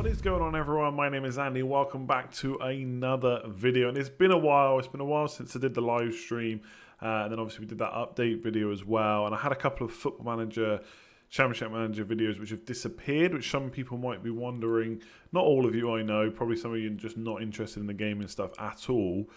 What is going on, everyone? My name is Andy. Welcome back to another video. And it's been a while since I did the live stream, and then obviously we did that update video as well. And I had a couple of Football Manager, Championship Manager videos which have disappeared, which some people might be wondering. Not all of you, I know. Probably some of you are just not interested in the gaming stuff at all.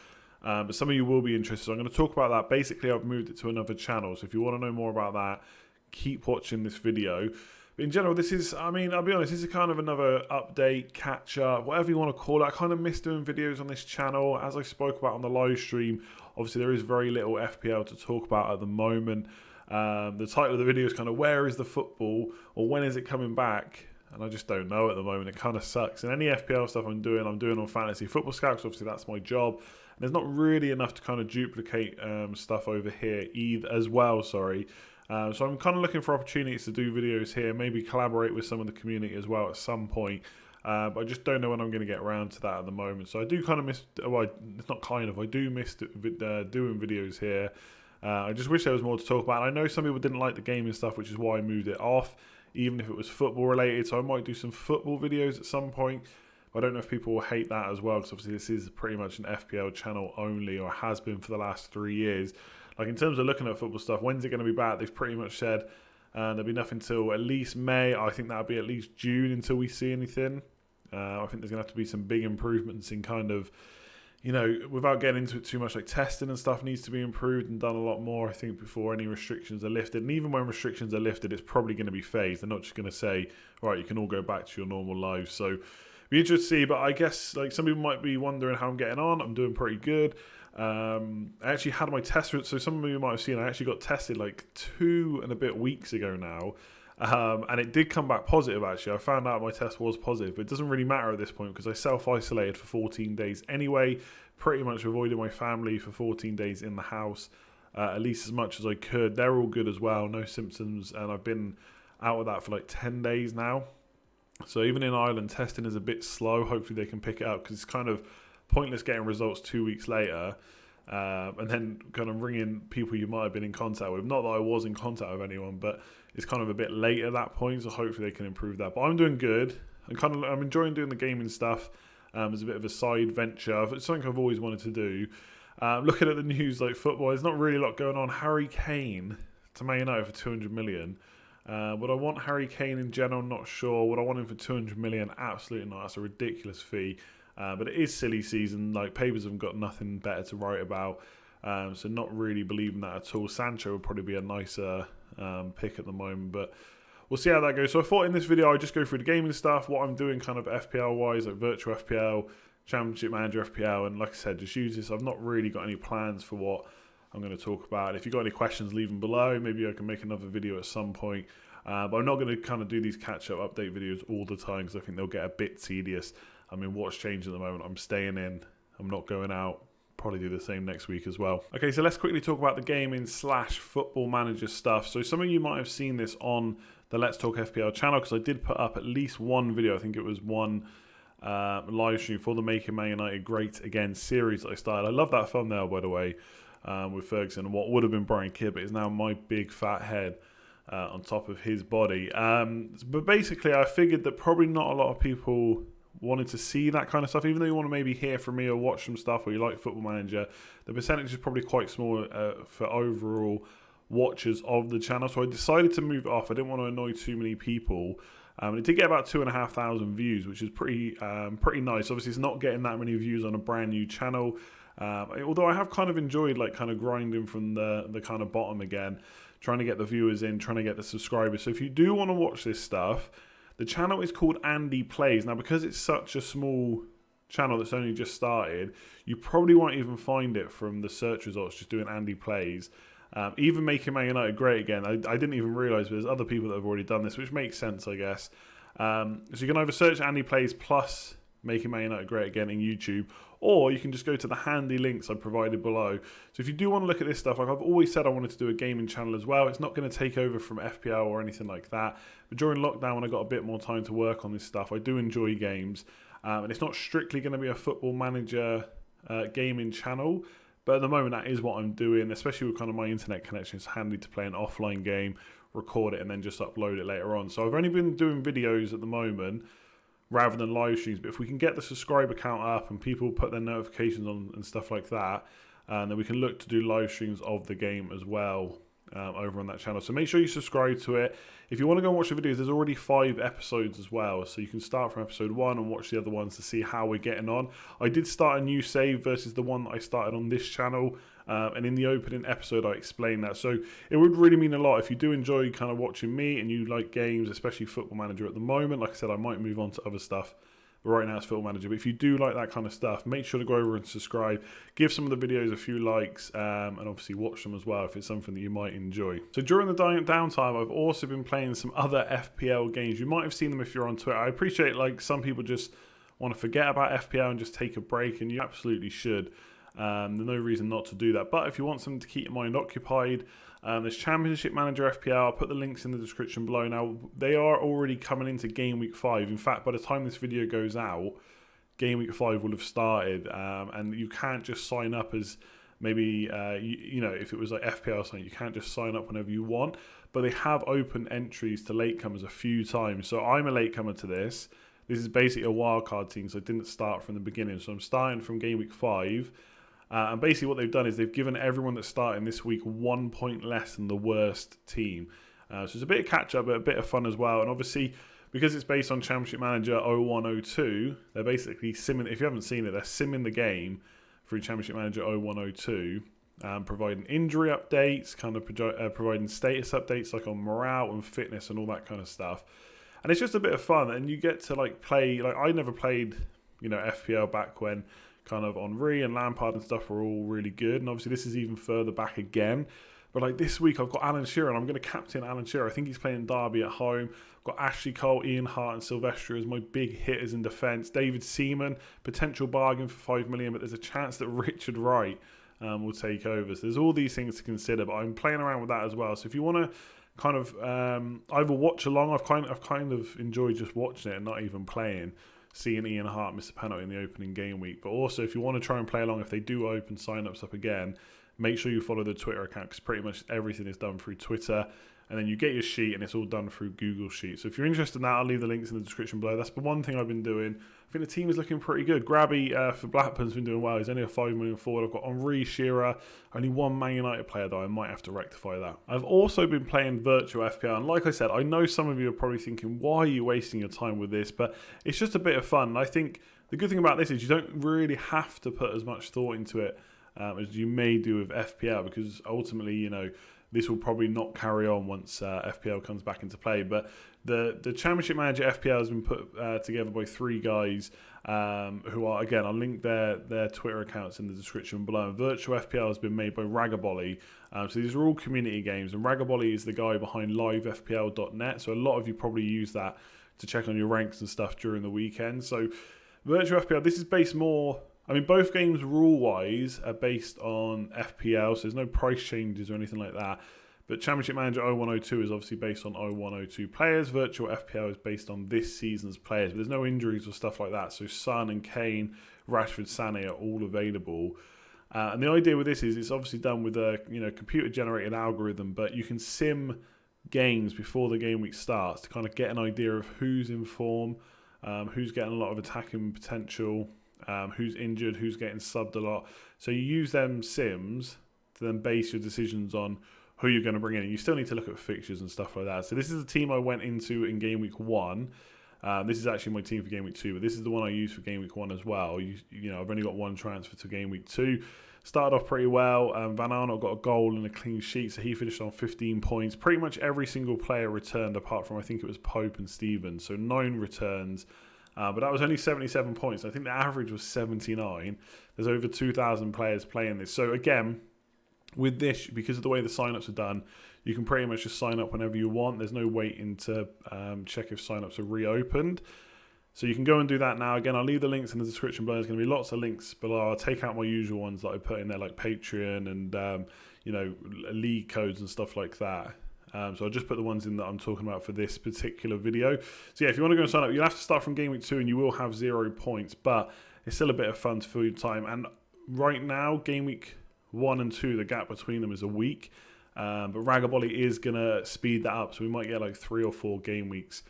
But some of you will be interested. So I'm going to talk about that. Basically, I've moved it to another channel. So if you want to know more about that, keep watching this video. But in general, this is, I'll be honest, this is kind of another update, catch up, whatever you want to call it. I kind of miss doing videos on this channel. As I spoke about on the live stream, obviously there is very little FPL to talk about at the moment. The title of the video is kind of, where is the football, or when is it coming back? And I just don't know at the moment. It kind of sucks. And any FPL stuff I'm doing on Fantasy Football Scouts. Obviously, that's my job. And there's not really enough to kind of duplicate stuff over here either, as well, sorry. So I'm kind of looking for opportunities to do videos here, maybe collaborate with some of the community as well at some point. But I just don't know when I'm going to get around to that at the moment. So I do kind of miss, well, it's not kind of, I do miss doing videos here. I just wish there was more to talk about. I know some people didn't like the gaming stuff, which is why I moved it off, even if it was football related. So I might do some football videos at some point. I don't know if people will hate that as well, because obviously this is pretty much an FPL channel only, or has been for the last 3 years. Like, in terms of looking at football stuff, when's it going to be back? They've pretty much said there'll be nothing until at least May. I think that'll be at least June until we see anything. I think there's going to have to be some big improvements in kind of, you know, without getting into it too much, like testing and stuff needs to be improved and done a lot more, I think, before any restrictions are lifted. And even when restrictions are lifted, it's probably going to be phased. They're not just going to say, all right, you can all go back to your normal lives. So be interested to see, but I guess like some people might be wondering how I'm getting on. I'm doing pretty good. I actually had my test, so some of you might have seen I actually got tested like 2 and a bit weeks ago now, and it did come back positive. Actually, I found out my test was positive, but it doesn't really matter at this point because I self-isolated for 14 days anyway, pretty much avoided my family for 14 days in the house, at least as much as I could. They're all good as well, no symptoms, and I've been out of that for like 10 days now. So even in Ireland, testing is a bit slow. Hopefully they can pick it up, because it's kind of pointless getting results 2 weeks later, and then kind of ringing people you might have been in contact with. Not that I was in contact with anyone, but it's kind of a bit late at that point, so hopefully they can improve that. But I'm doing good. I'm enjoying doing the gaming stuff as a bit of a side venture. It's something I've always wanted to do. Looking at the news, like football, there's not really a lot going on. Harry Kane to Man United for 200 million. Would I want Harry Kane in general? Not sure. Would I want him for 200 million? Absolutely not. That's a ridiculous fee. But it is silly season. Like, papers have got nothing better to write about. So not really believing that at all. Sancho would probably be a nicer pick at the moment. But we'll see how that goes. So I thought in this video I'd just go through the gaming stuff, what I'm doing kind of FPL-wise, like virtual FPL, Championship Manager FPL. And like I said, just use this. I've not really got any plans for what I'm going to talk about. If you've got any questions, leave them below. Maybe I can make another video at some point. But I'm not going to kind of do these catch-up update videos all the time, because I think they'll get a bit tedious. I mean, what's changed at the moment? I'm staying in. I'm not going out. Probably do the same next week as well. Okay, so let's quickly talk about the gaming / football manager stuff. So some of you might have seen this on the Let's Talk FPL channel, because I did put up at least one video. I think it was one live stream for the Making Man United Great Again series that I started. I love that thumbnail, by the way, with Ferguson and what would have been Brian Kidd, but is now my big fat head on top of his body. But basically, I figured that probably not a lot of people wanted to see that kind of stuff. Even though you want to maybe hear from me or watch some stuff, or you like Football Manager, the percentage is probably quite small for overall watchers of the channel. So I decided to move it off. I didn't want to annoy too many people. It did get about 2,500 views, which is pretty nice. Obviously, it's not getting that many views on a brand new channel. Although I have kind of enjoyed like kind of grinding from the kind of bottom again, trying to get the viewers in, trying to get the subscribers. So if you do want to watch this stuff, the channel is called Andy Plays. Now, because it's such a small channel that's only just started, you probably won't even find it from the search results, just doing Andy Plays. Even Making Man United Great Again, I didn't even realise, but there's other people that have already done this, which makes sense, I guess. So you can either search Andy Plays plus Making Man United Great Again in YouTube, or you can just go to the handy links I provided below. So if you do want to look at this stuff, like I've always said, I wanted to do a gaming channel as well. It's not going to take over from FPL or anything like that. But during lockdown, when I got a bit more time to work on this stuff, I do enjoy games. And it's not strictly going to be a Football Manager gaming channel. But at the moment, that is what I'm doing, especially with kind of my internet connection. It's handy to play an offline game, record it, and then just upload it later on. So I've only been doing videos at the moment rather than live streams. But if we can get the subscriber count up and people put their notifications on and stuff like that, then we can look to do live streams of the game as well over on that channel. So make sure you subscribe to it. If you want to go and watch the videos, there's already 5 episodes as well, so you can start from episode 1 and watch the other ones to see how we're getting on. I did start a new save versus the one that I started on this channel, and in the opening episode I explained that. So it would really mean a lot if you do enjoy kind of watching me and you like games, especially Football Manager at the moment. Like I said, I might move on to other stuff, but right now it's Football Manager. But if you do like that kind of stuff, make sure to go over and subscribe. Give some of the videos a few likes, and obviously watch them as well if it's something that you might enjoy. So during the downtime, I've also been playing some other FPL games. You might have seen them if you're on Twitter. I appreciate like some people just want to forget about FPL and just take a break, and you absolutely should. There's no reason not to do that. But if you want something to keep your mind occupied, there's Championship Manager FPL. I'll put the links in the description below. Now, they are already coming into Game Week 5. In fact, by the time this video goes out, Game Week 5 will have started. And you can't just sign up as maybe, you know, if it was like FPL or something, you can't just sign up whenever you want. But they have opened entries to latecomers a few times. So I'm a latecomer to this. This is basically a wildcard team, so I didn't start from the beginning. So I'm starting from Game Week 5. And basically what they've done is they've given everyone that's starting this week 1 point less than the worst team. So it's a bit of catch-up, but a bit of fun as well. And obviously, because it's based on Championship Manager 0102, they're basically simming, if you haven't seen it, they're simming the game through Championship Manager 0102, providing injury updates, kind of providing status updates like on morale and fitness and all that kind of stuff. And it's just a bit of fun, and you get to like play, like I never played, you know, FPL back when kind of Henry and Lampard and stuff were all really good, and obviously this is even further back again. But like this week I've got Alan Shearer, and I'm going to captain Alan Shearer. I think he's playing Derby at home. I've got Ashley Cole, Ian Hart and Silvestre as my big hitters in defence. David Seaman, potential bargain for 5 million, but there's a chance that Richard Wright will take over. So there's all these things to consider, but I'm playing around with that as well. So if you want to kind of either watch along, I've kind of enjoyed just watching it and not even playing, seeing Ian Hart miss a penalty in the opening game week. But also, if you want to try and play along, if they do open sign-ups up again, make sure you follow the Twitter account, because pretty much everything is done through Twitter. And then you get your sheet, and it's all done through Google Sheets. So if you're interested in that, I'll leave the links in the description below. That's the one thing I've been doing. I think the team is looking pretty good. Grabby for Blackburn's been doing well. He's only a 5 million forward. I've got Henry, Shearer, only one Man United player, though. I might have to rectify that. I've also been playing virtual FPL. And like I said, I know some of you are probably thinking, why are you wasting your time with this? But it's just a bit of fun. And I think the good thing about this is you don't really have to put as much thought into it as you may do with FPL, because ultimately, you know, this will probably not carry on once FPL comes back into play. But the Championship Manager FPL has been put together by 3 guys who are, again, I'll link their Twitter accounts in the description below. And Virtual FPL has been made by Ragabolly. So these are all community games. And Ragabolly is the guy behind livefpl.net. So a lot of you probably use that to check on your ranks and stuff during the weekend. So Virtual FPL, this is based more... I mean, both games rule-wise are based on FPL, so there's no price changes or anything like that. But Championship Manager 0102 is obviously based on 0102 players. Virtual FPL is based on this season's players. But there's no injuries or stuff like that. So Son and Kane, Rashford, Sané are all available. And the idea with this is it's obviously done with a computer-generated algorithm, but you can sim games before the game week starts to kind of get an idea of who's in form, who's getting a lot of attacking potential, who's injured, who's getting subbed a lot. So you use them sims to then base your decisions on who you're going to bring in. And you still need to look at fixtures and stuff like that. So this is the team I went into in Game Week 1. This is actually my team for Game Week 2, but this is the one I used for Game Week 1 as well. You know, I've only got one transfer to Game Week 2. Started off pretty well. Van Arnold got a goal and a clean sheet, so he finished on 15 points. Pretty much every single player returned, apart from I think it was Pope and Stevens. So 9 returns. But that was only 77 points. I think the average was 79. There's over 2,000 players playing this. So again, with this, because of the way the sign-ups are done, you can pretty much just sign up whenever you want. There's no waiting to check if sign-ups are reopened. So you can go and do that now. Again, I'll leave the links in the description below. There's going to be lots of links below. I'll take out my usual ones that I put in there, like Patreon and league codes and stuff like that. So I'll just put the ones in that I'm talking about for this particular video. So yeah, if you want to go and sign up, you'll have to start from Game Week 2 and you will have 0 points, but it's still a bit of fun to fill your time. And right now, Game Week 1 and 2, the gap between them is a week. But Ragabolly is going to speed that up, so we might get like 3 or 4 game weeks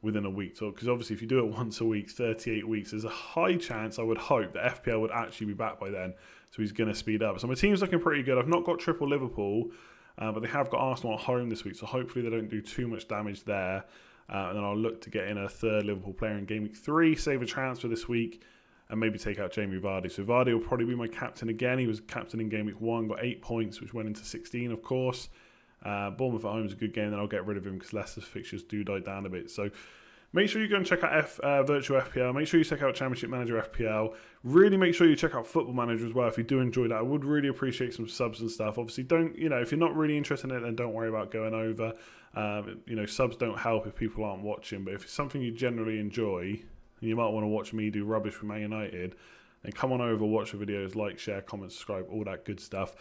within a week. So, because obviously if you do it once a week, 38 weeks, there's a high chance, I would hope, that FPL would actually be back by then. So he's going to speed up. So my team's looking pretty good. I've not got triple Liverpool, but they have got Arsenal at home this week. So hopefully they don't do too much damage there. And then I'll look to get in a third Liverpool player in game week 3, save a transfer this week, and maybe take out Jamie Vardy. So Vardy will probably be my captain again. He was captain in game week 1, got 8 points, which went into 16, of course. Bournemouth at home is a good game, then I'll get rid of him because Leicester's fixtures do die down a bit. So make sure you go and check out Virtual FPL. Make sure you check out Championship Manager FPL. Really make sure you check out Football Manager as well if you do enjoy that. I would really appreciate some subs and stuff. Obviously, don't, if you're not really interested in it, then don't worry about going over. Subs don't help if people aren't watching, but if it's something you generally enjoy, and you might want to watch me do rubbish for Man United, then come on over, watch the videos, like, share, comment, subscribe, all that good stuff.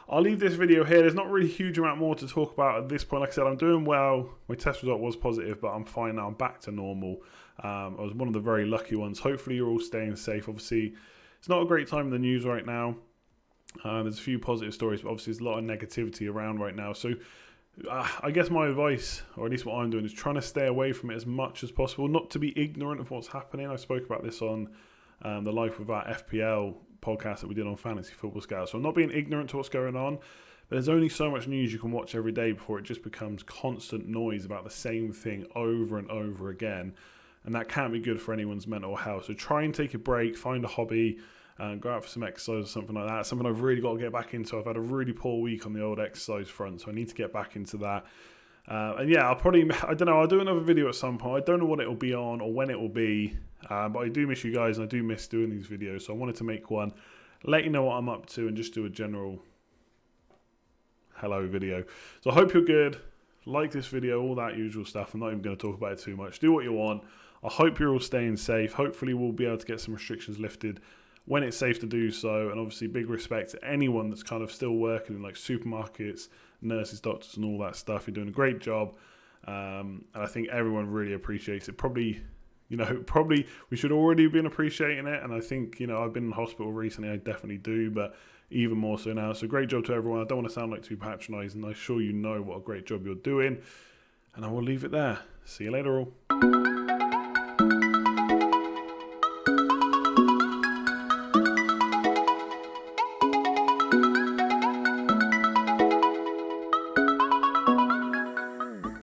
I'll leave this video here. There's not really a huge amount more to talk about at this point. Like I said, I'm doing well. My test result was positive, but I'm fine now. I'm back to normal. I was one of the very lucky ones. Hopefully you're all staying safe. Obviously, it's not a great time in the news right now. There's a few positive stories, but obviously there's a lot of negativity around right now. So I guess my advice, or at least what I'm doing, is trying to stay away from it as much as possible. Not to be ignorant of what's happening. I spoke about this on the Life Without FPL podcast that we did on Fantasy Football Scout. So I'm not being ignorant to what's going on, but there's only so much news you can watch every day before it just becomes constant noise about the same thing over and over again, and that can't be good for anyone's mental health. So try and take a break, find a hobby, go out for some exercise or something like that. Something I've really got to get back into. I've had a really poor week on the old exercise front, so I need to get back into that. And yeah, I'll do another video at some point. I don't know what it will be on or when it will be, but I do miss you guys and I do miss doing these videos, so I wanted to make one, let you know what I'm up to, and just do a general hello video. So I hope you're good, like this video, all that usual stuff. I'm not even going to talk about it too much. Do what you want. I hope you're all staying safe. Hopefully we'll be able to get some restrictions lifted when it's safe to do so, and obviously big respect to anyone that's kind of still working in like supermarkets, nurses, doctors and all that stuff. You're doing a great job, and I think everyone really appreciates it. Probably we should already have been appreciating it, and I think, I've been in hospital recently, I definitely do, but even more so now. So great job to everyone. I don't want to sound like too patronising. I'm sure you know what a great job you're doing, and I will leave it there. See you later all.